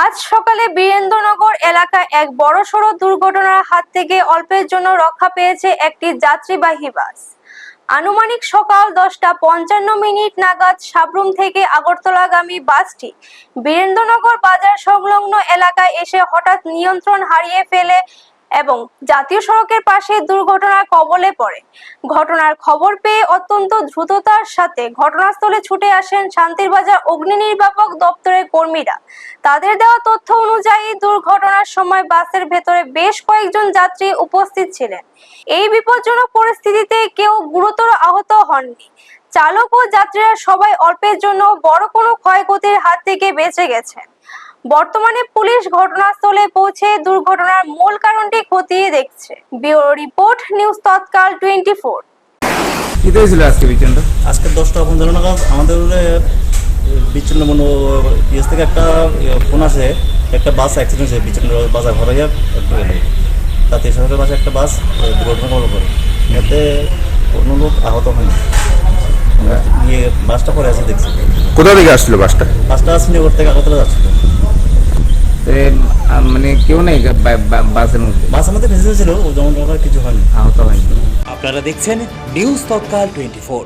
আজ সকালে বীরেন্দ্রনগর এলাকায় এক বড়সড় দুর্ঘটনার হাত থেকে অল্পের জন্য রক্ষা পেয়েছে একটি যাত্রীবাহী বাস। আনুমানিক সকাল 10:55 নাগাদ সাবরুম থেকে আগরতলাগামী বাসটি বীরেন্দ্রনগর বাজার সংলগ্ন এলাকায় এসে হঠাৎ নিয়ন্ত্রণ হারিয়ে ফেলে এবং জাতীয় সড়কের পাশে দুর্ঘটনার কবলে পড়ে। ঘটনার খবর পেয়ে অত্যন্ত দ্রুততার সাথে ঘটনাস্থলে ছুটে আসেন শান্তিরবাজার অগ্নি নির্বাপক দপ্তরের কর্মীরা। তাদের দেওয়া তথ্য অনুযায়ী দুর্ঘটনার সময় বাসের ভেতরে বেশ কয়েকজন যাত্রী উপস্থিত ছিলেন। এই বিপজ্জনক পরিস্থিতিতে কেউ গুরুতর আহত হননি। চালক ও যাত্রীরা সবাই অল্পের জন্য বড় কোনো ক্ষয়ক্ষতির হাত থেকে বেঁচে গেছেন। বর্তমানে পুলিশ ঘটনাস্থলে পৌঁছে দুর্ঘটনার মূল কারণটি খতিয়ে দেখছে। ব্যুরো রিপোর্ট, নিউজ তৎকাল 24। কি হয়েছিল আজকে বিচন্ড? আজকে 10:15 নাগাদ আমাদের বিচ্ছিন্ন পিএস থেকে একটা ফোন আসে, একটা বাস অ্যাক্সিডেন্ট হয়েছে বিচ্ছিন্ন বাজার ভরাইয়া একটু গেলে। জাতীয় সড়কের পাশে একটা বাস দুর্ঘটনা কবলে পড়ে, এতে কোনো লোক আহত হয়নি। গিয়ে বাসটা পরে আছে দেখছি। কোথা থেকে আসছিল বাসটা? বাসটা শ্রীনগর থেকে আগরতলা যাচ্ছিল। মানে কেউ নেই বাসের মধ্যে ভেসে ছিল, যেমন কিছু হয়নি, আহত হয়নি। আপনারা দেখছেন নিউজ তৎকাল 24।